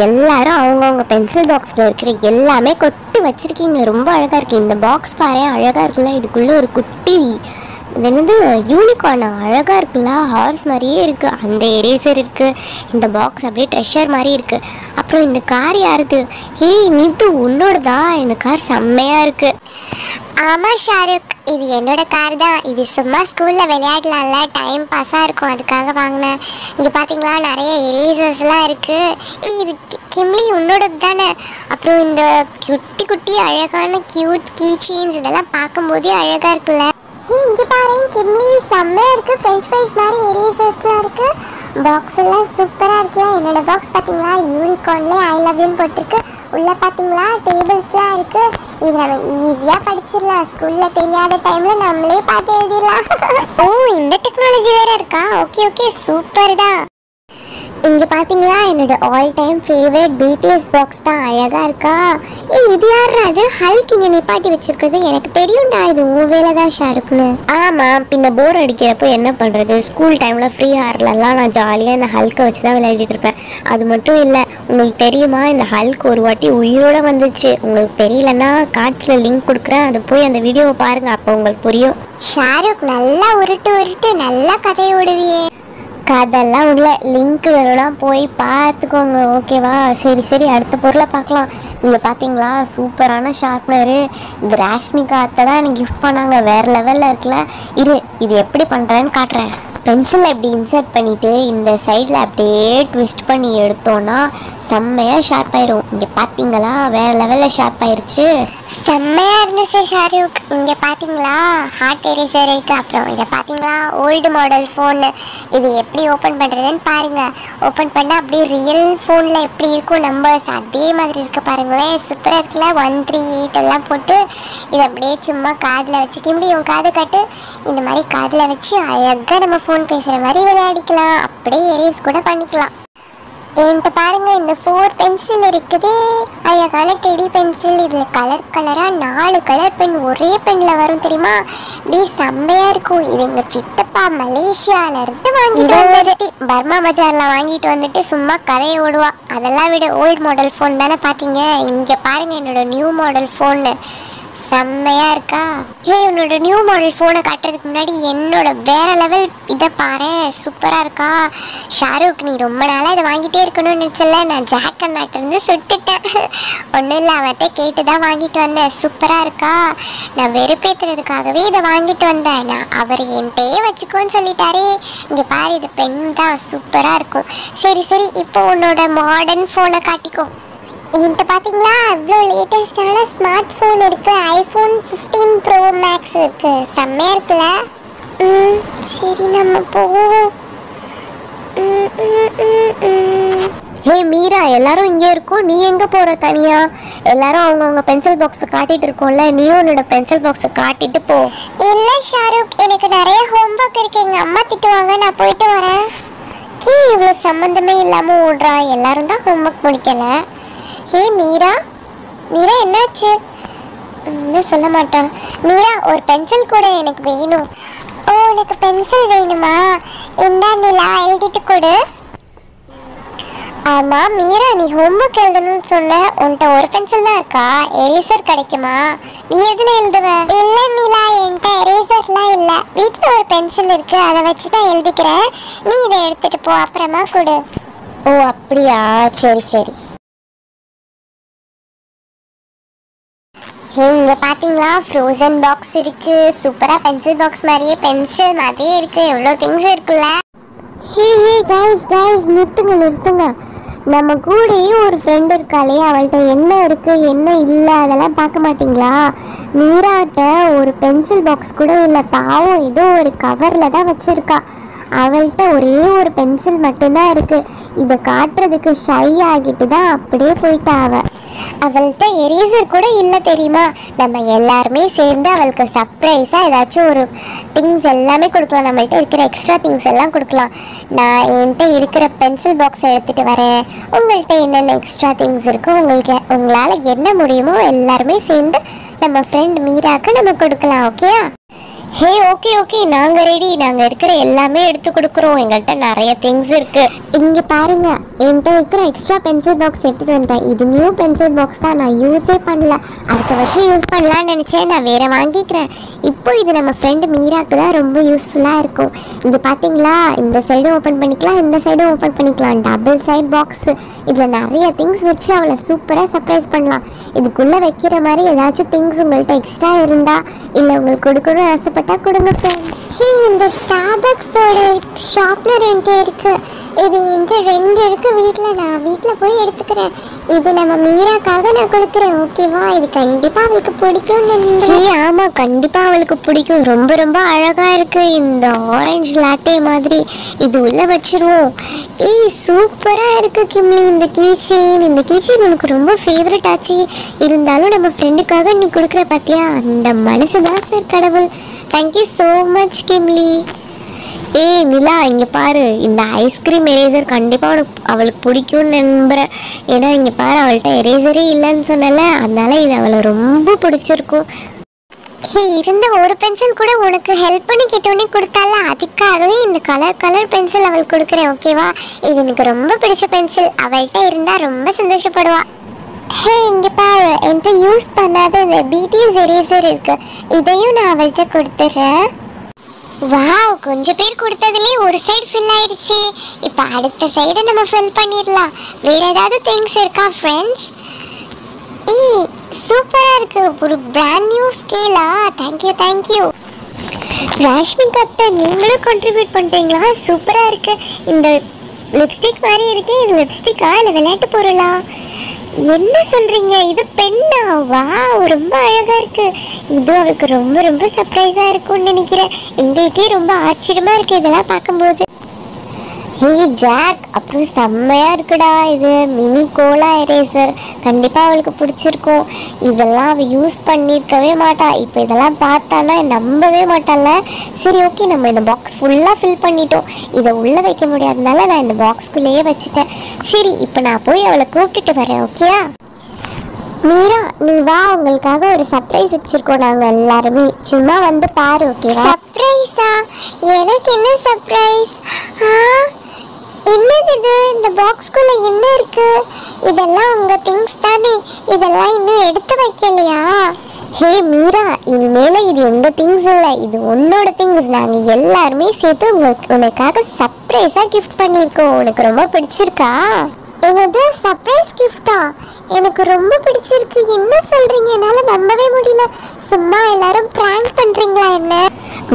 எல்லாரும் அவங்கவுங்க பென்சில் பாக்ஸில் இருக்கிற எல்லாமே கொட்டி வச்சுருக்கீங்க. ரொம்ப அழகாக இருக்குது. இந்த பாக்ஸ் பாரு, அழகாக இருக்குல்ல. இதுக்குள்ளே ஒரு குட்டி இது என்னது யூனிகார்ன் அழகாக இருக்குல்ல, ஹார்ஸ் மாதிரியே இருக்குது. அந்த எரேசர் இருக்குது. இந்த பாக்ஸ் அப்படியே ட்ரெஷர் மாதிரி இருக்குது. அப்புறம் இந்த கார் யாருது? நித்து உன்னோடதா? இந்த கார் செம்மையாக இருக்குது. ஆமாம் ஷாருக், இது என்னோட கார் தான். இது சும்மா ஸ்கூலில் விளையாடலாம்ல, டைம் பாஸாக இருக்கும், அதுக்காக வாங்கினேன். இங்கே பார்த்தீங்களா நிறைய எரேசர்ஸ்லாம் இருக்குது. இது கிம்லி உன்னோடது தானே? அப்புறம் இந்த குட்டி குட்டி அழகான க்யூட் கீ செயின்ஸ் இதெல்லாம் பார்க்கும்போதே அழகாக இருக்குல்ல. இங்கே பாரு கிம்லி, செம்மையாக இருக்குது. ஃப்ரெஞ்ச் ஃப்ரைஸ் மாதிரி எரேசர்ஸ்லாம் இருக்குது. பாக்ஸ் எல்லாம் சூப்பராக இருக்குல்ல. என்னோடய பாக்ஸ் பார்த்தீங்களா யூனிகார்ன்லேயே ஐ லவ் யூன்னு போட்டிருக்கு. உள்ளே பார்த்தீங்களா டேபிள்ஸ்லாம் இருக்குது. இது நம்ம ஈஸியாக படிச்சிடலாம். ஸ்கூலில் தெரியாத டைமில் நம்மளே பார்த்து எழுதிடலாம். ஓ, இந்த டெக்னாலஜி வேறு இருக்கா? ஓகே ஓகே, சூப்பர் தான். இங்கே பார்த்தீங்களா என்னோட all time favourite BTS box தான். அழகாக இருக்கா? இது யாரா? அது ஹல்க் இங்கே நிப்பாட்டி வச்சிருக்குது. எனக்கு தெரியும்டா, இது உன் வேலை தான் ஷாருக்னு. ஆமாம், பின்ன போர் அடிக்கிறப்போ என்ன பண்ணுறது? ஸ்கூல் டைமில் ஃப்ரீ ஹார்லலாம் நான் ஜாலியாக இந்த ஹல்க்கை வச்சு தான் விளையாடிட்டு இருப்பேன். அது மட்டும் இல்லை, உங்களுக்கு தெரியுமா இந்த ஹல்க் ஒரு வாட்டி உயிரோடு வந்துச்சு. உங்களுக்கு தெரியலன்னா காட்சியில் லிங்க் கொடுக்குறேன், அதை போய் அந்த வீடியோவை பாருங்கள், அப்போ உங்களுக்கு புரியும். ஷாருக் நல்லா உருட்டு நல்லா கதையை விடுவியே. கதெல்லாம் உள்ள லிங்க் வேணும்னா போய் பார்த்துக்கோங்க, ஓகேவா? சரி அடுத்த பொருளை பார்க்கலாம். இங்கே பார்த்தீங்களா சூப்பரான ஷார்ப்னரு. இது ராஷ்மிகா அத்தை தான் எனக்கு கிஃப்ட் பண்ணாங்க. வேறு லெவலில் இருக்குல்ல. இது எப்படி பண்ணுறேன்னு காட்டுறேன். பென்சிலை இப்படி இன்சர்ட் பண்ணிவிட்டு இந்த சைடில் அப்படியே ட்விஸ்ட் பண்ணி எடுத்தோன்னா செம்மையாக ஷார்ப் ஆயிரும். இங்கே பார்த்தீங்களா வேறு லெவலில் ஷார்ப் ஆயிடுச்சு. செம்மையாக இருந்துச்சு ஷாருக். இங்கே பார்த்தீங்களா ஹார்ட் எரேசர் இருக்குது. அப்புறம் இதை பார்த்தீங்களா ஓல்டு மாடல் ஃபோனு. இது எப்படி ஓப்பன் பண்ணுறதுன்னு பாருங்கள். ஓப்பன் பண்ணால் அப்படியே ரியல் ஃபோனில் எப்படி இருக்கும் நம்பர்ஸ் அதே மாதிரி இருக்க பாருங்களேன். சூப்பராக இருக்குல்ல. 138 எல்லாம் போட்டு இதை அப்படியே சும்மா காதில் வச்சுக்க முடியும். காது காட்டு. இந்த மாதிரி காதில் வச்சு அழகாக நம்ம ஃபோன் பேசுகிற மாதிரி விளையாடிக்கலாம். அப்படியே எரேஸ் கூட பண்ணிக்கலாம். என்கிட்ட பாருங்க இந்த 4 பென்சில் இருக்குது. அழகான டெடி பென்சில். இதில் கலராக 4 கலர் பென் ஒரே பென்னில் வரும் தெரியுமா? இப்படி செம்மையாக இருக்கும். இது எங்கள் சித்தப்பா மலேசியாவிலேருந்து வாங்கிட்டு வந்துட்டு பர்மா பஜாரில் வாங்கிட்டு வந்துட்டு சும்மா கதையை ஓடுவா. அதெல்லாம் விட ஓல்டு மாடல் ஃபோன் தானே பார்த்தீங்க. இங்கே பாருங்கள் என்னோட நியூ மாடல் ஃபோனு. செம்மையாக இருக்கா? உன்னோட நியூ மாடல் ஃபோனை காட்டுறதுக்கு முன்னாடி என்னோட வேற லெவல் இதை பாரு, சூப்பராக இருக்கா? ஷாருக், நீ ரொம்ப நாளாக இதை வாங்கிட்டே இருக்கணும்னு நினச்சல. நான் ஜாக் அண்ணாட்டிருந்து சுட்டுட்டேன். ஒன்றும் இல்லை, அவர்கிட்ட கேட்டு தான் வாங்கிட்டு வந்தேன். சூப்பராக இருக்கா? நான் வெறுப்பேற்றுறதுக்காகவே இதை வாங்கிட்டு வந்தேன். நான் அவர் என்கிட்டயே வச்சுக்கோன்னு சொல்லிட்டாரே. இங்கே பாரு, இது பென் தான், சூப்பராக இருக்கும். சரி இப்போ உன்னோட மாடர்ன் ஃபோனை காட்டிக்கோ. என்கிட்ட பார்த்தீங்களா இவ்வளோ லேட்டஸ்டான ஸ்மார்ட் ஃபோன் இருக்குது. ஐஃபோன் 15 ப்ரோ மேக்ஸ் இருக்குது. செம்மையாக இருக்குல்ல. சரி நம்ம போவோம். மீரா, எல்லாரும் இங்கே இருக்கோம், நீ எங்கே போகிற தனியா? எல்லாரும் அவங்கவுங்க பென்சில் பாக்ஸை காட்டிகிட்டு இருக்கோம்ல, நீயும் உன்னோட பென்சில் பாக்ஸை காட்டிட்டு போ. இல்லை ஷாருக், எனக்கு நிறைய ஹோம்ஒர்க் இருக்குது. எங்கள் அம்மா திட்டுவாங்க, நான் போயிட்டு வரேன். இவ்வளோ சம்மந்தமே இல்லாமல் ஓடுறா. எல்லாரும் தான் ஹோம்ஒர்க் முடிக்கலை. மீரா என்னாச்சு? இன்னும் சொல்ல மாட்டான். மீரா, ஒரு பென்சில் கூட எனக்கு வேணும். ஓ, உனக்கு பென்சில் வேணுமா? இந்தா நிலா, எழுதிட்டு கொடு. ஆமாம் மீரா, நீ ஹோம்ஒர்க் எழுதணும்னு சொன்ன. உன்கிட்ட ஒரு பென்சில் தான் இருக்கா? எரேசர் கிடைக்குமா? நீ எதில் எழுதுவ? இல்லை நிலா, என்கிட்ட எரேசர்லாம் இல்லை. வீட்டில் ஒரு பென்சில் இருக்குது, அதை வச்சு தான் எழுதிக்கிறேன். நீ இதை எடுத்துகிட்டு போ, அப்புறமா கொடு. ஓ அப்படியா, சரி. இங்கே பார்த்தீங்களா ஃப்ரோசன் பாக்ஸ் இருக்குது. சூப்பராக பென்சில் பாக்ஸ் மாதிரியே பென்சில் மாதிரியே இருக்குது. எவ்வளோ திங்ஸ் இருக்குல்ல. கைஸ் நிறுத்துங்க. நம்ம கூடயே ஒரு ஃப்ரெண்ட் இருக்காளே, அவள்கிட்ட என்ன இருக்குது என்ன இல்லை அதெல்லாம் பார்க்க மாட்டிங்களா? மீராட்ட ஒரு பென்சில் பாக்ஸ் கூட இல்லை, பாவம் ஏதோ ஒரு கவரில் தான் வச்சுருக்கா. அவள்கிட்ட ஒரே ஒரு பென்சில் மட்டும்தான் இருக்குது. இதை காட்டுறதுக்கு ஷை ஆகிட்டு தான் அப்படியே போயிட்டா. அவள்கிட்ட எரேசர் கூட இல்லை தெரியுமா? நம்ம எல்லாருமே சேர்ந்து அவளுக்கு சர்ப்ரைஸாக ஏதாச்சும் ஒரு திங்ஸ் எல்லாமே கொடுக்கலாம். நம்மள்கிட்ட இருக்கிற எக்ஸ்ட்ரா திங்ஸ் எல்லாம் கொடுக்கலாம். நான் என்கிட்ட இருக்கிற பென்சில் பாக்ஸை எடுத்துகிட்டு வரேன். உங்கள்கிட்ட என்னென்ன எக்ஸ்ட்ரா திங்ஸ் இருக்கோ உங்களால் என்ன முடியுமோ எல்லாருமே சேர்ந்து நம்ம ஃப்ரெண்ட் மீராவுக்கு நம்ம கொடுக்கலாம். ஓகேயா? ஹே ஓகே ஓகே, நாங்கள் ரெடி. நாங்கள் இருக்கிற எல்லாமே எடுத்து கொடுக்குறோம். எங்கள்கிட்ட நிறைய திங்ஸ் இருக்கு. இங்கே பாருங்க, என்கிட்ட இருக்கிற எக்ஸ்ட்ரா பென்சில் பாக்ஸ் எடுத்துகிட்டு வந்தேன். இது நியூ பென்சில் பாக்ஸ் தான், நான் யூஸே பண்ணல. அடுத்த வருஷம் யூஸ் பண்ணலான்னு நினச்சேன், நான் வேற வாங்கிக்கிறேன். இப்போ இது நம்ம ஃப்ரெண்டு மீராக்கு தான் ரொம்ப யூஸ்ஃபுல்லாக இருக்கும். இங்கே பார்த்தீங்களா, இந்த சைடும் ஓப்பன் பண்ணிக்கலாம், இந்த சைடும் ஓப்பன் பண்ணிக்கலாம். Double side box. இதில் நிறைய திங்ஸ் வச்சு அவளை சூப்பராக சர்ப்ரைஸ் பண்ணலாம். இதுக்குள்ளே வைக்கிற மாதிரி ஏதாச்சும் திங்ஸ் உங்கள்கிட்ட எக்ஸ்ட்ரா இருந்தால் இல்லை உங்களுக்கு கொடுக்கணும்னு ஆசைப்பட்டா கொடுங்க ஃப்ரெண்ட்ஸ். ஹே, இந்த ஸ்டார்பக்ஸோட ஷார்ப்னர் என்கிட்ட இருக்கு. இது என்கிட்ட 2 இருக்கு வீட்டில். நான் வீட்டில் போய் எடுத்துக்கிறேன். இது நம்ம மீராக்காக நான் கொடுக்குறேன், ஓகேவா? இது கண்டிப்பாக அவளுக்கு பிடிக்கும்னு நினைக்கிறேன். ஆமாம், கண்டிப்பாக அவளுக்கு பிடிக்கும். ரொம்ப ரொம்ப அழகாக இருக்குது இந்த ஆரஞ்சு லாட்டே மாதிரி. இது உள்ளே வச்சிருவோம். சூப்பராக இருக்குது கிம்லி இந்த கீச்செயின். இந்த கீச்செயின் எனக்கு ரொம்ப ஃபேவரட் ஆச்சு. இருந்தாலும் நம்ம ஃப்ரெண்டுக்காக நீ கொடுக்குற பார்த்தியா, அந்த மனசு தான் சார் கடவுள். Thank you so much Kimli. Nila, இங்கே பாரு, இந்த ஐஸ்கிரீம் எரேசர் கண்டிப்பாக அவளுக்கு பிடிக்கும்னு நம்புகிறேன். ஏன்னா இங்கே பாரு, அவள்கிட்ட எரேசரே இல்லைன்னு சொன்னல, அதனால இது அவளை ரொம்ப பிடிச்சிருக்கும். இருந்த ஒரு பென்சில் கூட உனக்கு ஹெல்ப் பண்ணி கேட்டோன்னே கொடுத்தால, அதுக்காகவே இந்த கலர் பென்சில் அவளுக்கு கொடுக்குறேன், ஓகேவா? இது எனக்கு ரொம்ப பிடிச்ச பென்சில். அவள்கிட்ட இருந்தால் ரொம்ப சந்தோஷப்படுவா. ஹே, இங்கே பாரு, என்கிட்ட யூஸ் பண்ணாத இந்த பிடிஎஸ் எரேசர் இருக்கு. இதையும் நான் அவள்கிட்ட கொடுத்துட்றேன். வாவ், கொஞ்சம் பேர் கொடுத்ததுலேயே ஒரு சைடு ஃபில் ஆயிடுச்சு. இப்போ அடுத்த சைடை நம்ம ஃபில் பண்ணிடலாம். வேற ஏதாவது திங்ஸ் இருக்கா ஃப்ரெண்ட்ஸ்? சூப்பராக இருக்கு. ஒரு பிராண்ட் நியூ ஸ்கேலா? தேங்க்யூ. ராஷ்மிகா அத்தை, நீங்களும் கான்ட்ரிபியூட் பண்ணுறீங்களா? சூப்பராக இருக்கு. இந்த லிப்ஸ்டிக் மாதிரி இருக்கு. இது லிப்ஸ்டிக்கா இல்லை விளையாட்டு பொருளா? என்ன சொல்றீங்க? இது பெண்ணா? வா, ரொம்ப அழகா இருக்கு. இது அவளுக்கு ரொம்ப ரொம்ப சர்ப்ரைஸா இருக்கும்னு நினைக்கிறேன். எங்களுக்கே ரொம்ப ஆச்சரியமா இருக்கு இதெல்லாம் பார்க்கும்போது. ஹே ஜாக், அப்புறம் செம்மையா இருக்குடா இது மினி கோலா எரேசர். கண்டிப்பா அவளுக்கு பிடிச்சிருக்கும். இதெல்லாம் அவள் யூஸ் பண்ணியிருக்கவே மாட்டா. இப்போ இதெல்லாம் பார்த்தானா நம்பவே மாட்டால. சரி ஓகே, நம்ம இந்த பாக்ஸ் ஃபுல்லாக ஃபில் பண்ணிட்டோம். இதை உள்ளே வைக்க முடியாதனால நான் இந்த பாக்ஸ்குள்ளேயே வச்சுட்டேன். சரி, இப்போ நான் போய் அவளை கூப்பிட்டுட்டு வரேன், ஓகேயா? மீரா, நீ வா, உங்களுக்காக ஒரு சர்ப்ரைஸ் வச்சிருக்கோம் நாங்கள் எல்லாருமே. சும்மா வந்து பாரு, ஓகேவா? சர்ப்ரைஸா? எனக்கு என்ன சர்ப்ரைஸ்? என்னது இது? இந்த பாக்ஸ்குள்ள என்ன இருக்கு? இதெல்லாம் உங்க திங்ஸ் தானே? இதெல்லாம் இன்னும் எடுத்து வைக்கலையா? ஹே மீரா, இனிமேல இது எங்க திங்ஸ் இல்லை, இது உன்னோட திங்ஸ். நாங்கள் எல்லாருமே சேர்த்து உனக்காக சர்ப்ரைஸா கிஃப்ட் பண்ணியிருக்கோம். உனக்கு ரொம்ப பிடிச்சிருக்கா? என்னது, சர்ப்ரைஸ் கிஃப்டா? எனக்கு ரொம்ப பிடிச்சிருக்கு. என்ன சொல்றீங்க? என்னால நம்பவே முடியல. சும்மா எல்லாரும் பிராங்க் பண்றீங்களா என்ன?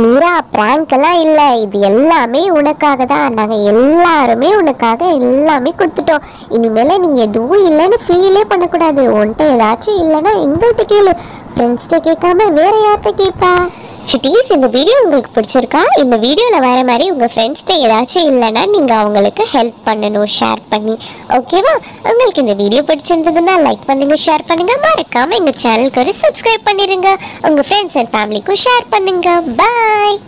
மீரா, பிராங்க் எல்லாம் இல்லை. இது எல்லாமே உனக்காக தான். நாங்கள் எல்லாருமே உனக்காக எல்லாமே கொடுத்துட்டோம். இனிமேல நீ எதுவும் இல்லைன்னு ஃபீலே பண்ணக்கூடாது. உன்கிட்ட ஏதாச்சும் இல்லைன்னா எங்கள்கிட்ட கேளு. ஃப்ரெண்ட்ஸ்கிட்ட கேட்காம வேற யார்கிட்ட கேட்பா? சுட்டீஸ், இந்த வீடியோ உங்களுக்கு பிடிச்சிருக்கா? இந்த வீடியோவில் வர மாதிரி உங்கள் ஃப்ரெண்ட்ஸ்கிட்ட ஏதாச்சும் இல்லைன்னா நீங்கள் அவங்களுக்கு ஹெல்ப் பண்ணணும், ஷேர் பண்ணி, ஓகேவா? உங்களுக்கு இந்த வீடியோ பிடிச்சிருந்ததுன்னா லைக் பண்ணுங்கள், ஷேர் பண்ணுங்கள். மறக்காமல் எங்கள் சேனலுக்கு ஒரு சப்ஸ்கிரைப் பண்ணிடுங்க. உங்கள் ஃப்ரெண்ட்ஸ் அண்ட் ஃபேமிலிக்கும் ஷேர் பண்ணுங்கள். பாய்.